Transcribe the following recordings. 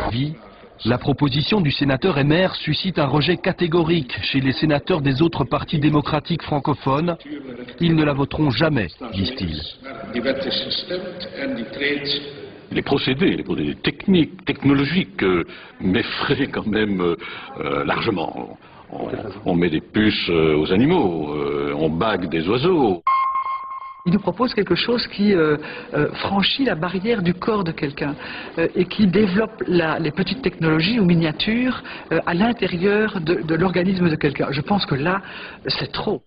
vie, la proposition du sénateur Emmer suscite un rejet catégorique chez les sénateurs des autres partis démocratiques francophones. Ils ne la voteront jamais, disent-ils. Les procédés techniques, technologiques m'effraient quand même largement. On met des puces aux animaux, on bague des oiseaux. Il nous propose quelque chose qui franchit la barrière du corps de quelqu'un et qui développe les petites technologies ou miniatures à l'intérieur de l'organisme de quelqu'un. Je pense que là, c'est trop.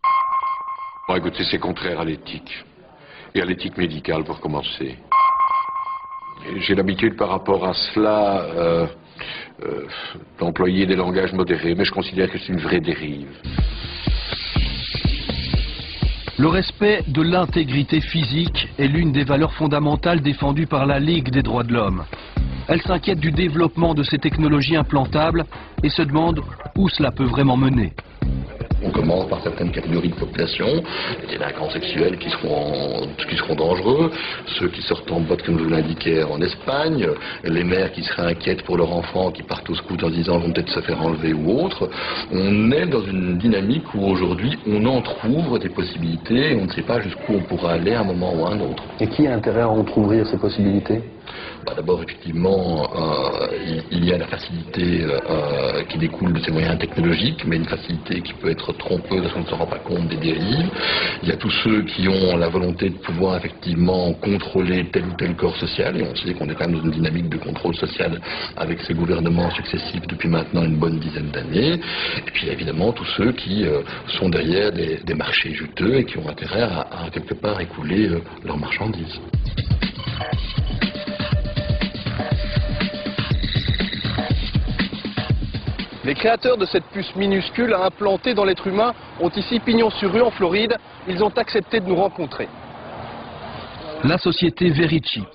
Bon, écoutez, c'est contraire à l'éthique. Et à l'éthique médicale pour commencer. J'ai l'habitude par rapport à cela d'employer des langages modérés, mais je considère que c'est une vraie dérive. Le respect de l'intégrité physique est l'une des valeurs fondamentales défendues par la Ligue des droits de l'homme. Elle s'inquiète du développement de ces technologies implantables et se demande où cela peut vraiment mener. On commence par certaines catégories de population, les délinquants sexuels qui seront dangereux, ceux qui sortent en botte comme je vous l'indiquais en Espagne, les mères qui seraient inquiètes pour leurs enfants qui partent au scout en se disant vont peut-être se faire enlever ou autre. On est dans une dynamique où aujourd'hui on entrouvre des possibilités et on ne sait pas jusqu'où on pourra aller à un moment ou à un autre. Et qui a intérêt à entrouvrir ces possibilités ? D'abord, effectivement, il y a la facilité qui découle de ces moyens technologiques, mais une facilité qui peut être trompeuse parce qu'on ne se rend pas compte des dérives. Il y a tous ceux qui ont la volonté de pouvoir effectivement contrôler tel ou tel corps social, et on sait qu'on est quand même dans une dynamique de contrôle social avec ces gouvernements successifs depuis maintenant une bonne dizaine d'années. Et puis évidemment tous ceux qui sont derrière des marchés juteux et qui ont intérêt à quelque part écouler leurs marchandises. Les créateurs de cette puce minuscule à implanter dans l'être humain ont ici pignon sur rue en Floride. Ils ont accepté de nous rencontrer. La société Verichip.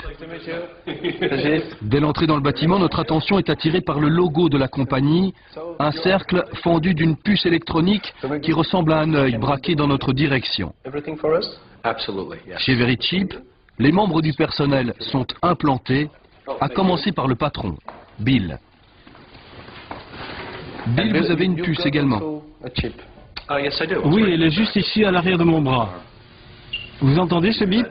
Dès l'entrée dans le bâtiment, notre attention est attirée par le logo de la compagnie, un cercle fendu d'une puce électronique qui ressemble à un œil braqué dans notre direction. Chez Verichip, les membres du personnel sont implantés, à commencer par le patron, Bill. Bill, vous avez une puce également. Oui, elle est juste ici à l'arrière de mon bras. Vous entendez ce bip?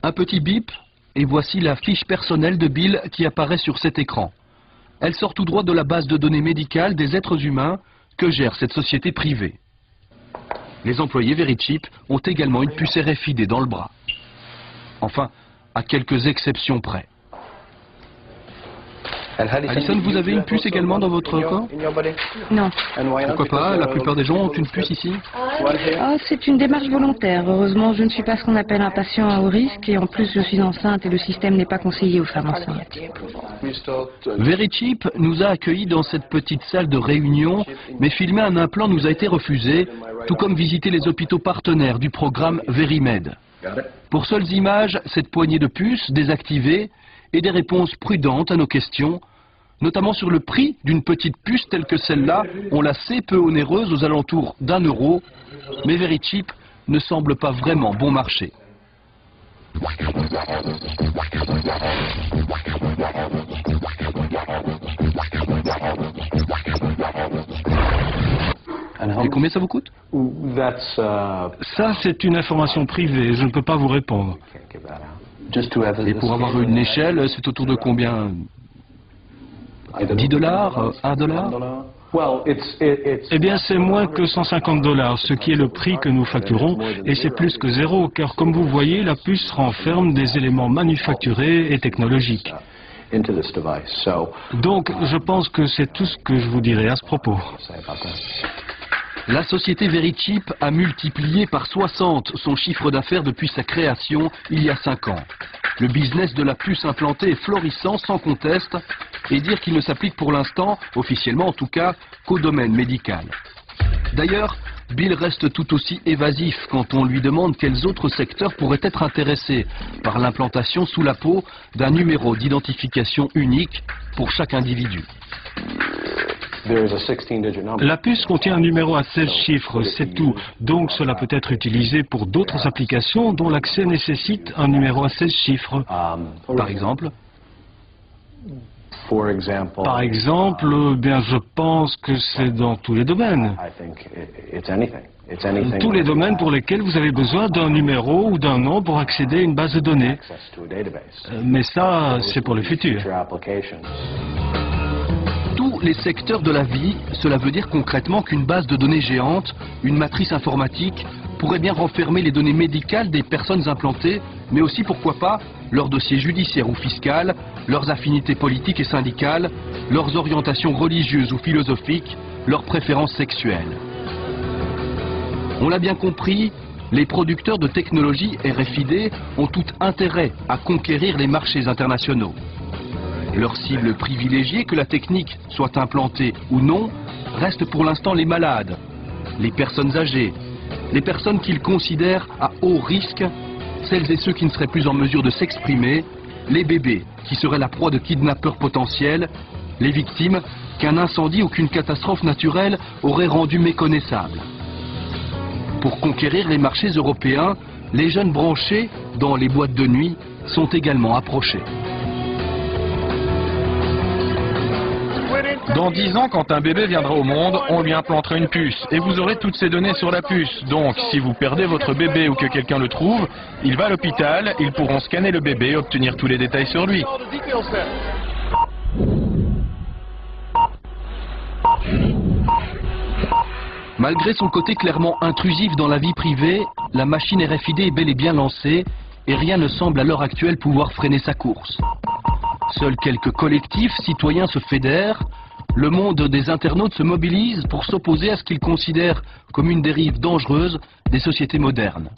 Un petit bip, et voici la fiche personnelle de Bill qui apparaît sur cet écran. Elle sort tout droit de la base de données médicales des êtres humains que gère cette société privée. Les employés Verichip ont également une puce RFID dans le bras. Enfin, à quelques exceptions près. Alison, vous avez une puce également dans votre corps? Non. Pourquoi pas? La plupart des gens ont une puce ici. Oh, c'est une démarche volontaire. Heureusement, je ne suis pas ce qu'on appelle un patient à haut risque et en plus je suis enceinte et le système n'est pas conseillé aux femmes enceintes. Verichip nous a accueillis dans cette petite salle de réunion, mais filmer un implant nous a été refusé, tout comme visiter les hôpitaux partenaires du programme Verimed. Pour seules images, cette poignée de puces désactivée et des réponses prudentes à nos questions, notamment sur le prix d'une petite puce telle que celle-là, on la sait peu onéreuse aux alentours d'1 €, mais Verichip ne semble pas vraiment bon marché. Et combien ça vous coûte? Ça, c'est une information privée, je ne peux pas vous répondre. Et pour avoir une échelle, c'est autour de combien? 10 $? 1 $? Eh bien, c'est moins que 150 $, ce qui est le prix que nous facturons, et c'est plus que zéro, car comme vous voyez, la puce renferme des éléments manufacturés et technologiques. Donc, je pense que c'est tout ce que je vous dirai à ce propos. La société Verichip a multiplié par 60 son chiffre d'affaires depuis sa création il y a 5 ans. Le business de la puce implantée est florissant sans conteste et dire qu'il ne s'applique pour l'instant, officiellement en tout cas, qu'au domaine médical. D'ailleurs, Bill reste tout aussi évasif quand on lui demande quels autres secteurs pourraient être intéressés par l'implantation sous la peau d'un numéro d'identification unique pour chaque individu. La puce contient un numéro à 16 chiffres, c'est tout. Donc cela peut être utilisé pour d'autres applications dont l'accès nécessite un numéro à 16 chiffres. Par exemple? Par exemple, bien, je pense que c'est dans tous les domaines. Tous les domaines pour lesquels vous avez besoin d'un numéro ou d'un nom pour accéder à une base de données. Mais ça, c'est pour le futur. Tous les secteurs de la vie, cela veut dire concrètement qu'une base de données géante, une matrice informatique, pourrait bien renfermer les données médicales des personnes implantées, mais aussi, pourquoi pas, leurs dossiers judiciaires ou fiscaux, leurs affinités politiques et syndicales, leurs orientations religieuses ou philosophiques, leurs préférences sexuelles. On l'a bien compris, les producteurs de technologies RFID ont tout intérêt à conquérir les marchés internationaux. Leur cible privilégiée, que la technique soit implantée ou non, reste pour l'instant les malades, les personnes âgées, les personnes qu'ils considèrent à haut risque, celles et ceux qui ne seraient plus en mesure de s'exprimer, les bébés qui seraient la proie de kidnappeurs potentiels, les victimes qu'un incendie ou qu'une catastrophe naturelle aurait rendues méconnaissables. Pour conquérir les marchés européens, les jeunes branchés dans les boîtes de nuit sont également approchés. Dans 10 ans, quand un bébé viendra au monde, on lui implantera une puce et vous aurez toutes ces données sur la puce. Donc, si vous perdez votre bébé ou que quelqu'un le trouve, il va à l'hôpital, ils pourront scanner le bébé et obtenir tous les détails sur lui. Malgré son côté clairement intrusif dans la vie privée, la machine RFID est bel et bien lancée et rien ne semble à l'heure actuelle pouvoir freiner sa course. Seuls quelques collectifs citoyens se fédèrent, le monde des internautes se mobilise pour s'opposer à ce qu'ils considèrent comme une dérive dangereuse des sociétés modernes.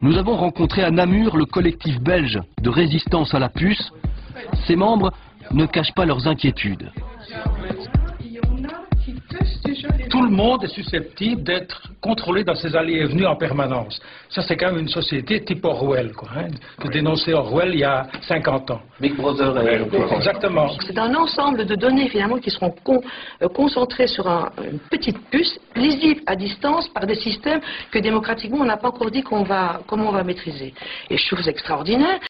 Nous avons rencontré à Namur le collectif belge de résistance à la puce. Ses membres ne cachent pas leurs inquiétudes. Tout le monde est susceptible d'être contrôlé dans ses allées et venues en permanence. Ça, c'est quand même une société type Orwell, quoi, hein, que dénonçait Orwell il y a 50 ans. Big Brother. Exactement. C'est un ensemble de données finalement qui seront concentrées sur une petite puce, lisible à distance par des systèmes que démocratiquement on n'a pas encore dit comment on va maîtriser. Et chose extraordinaire.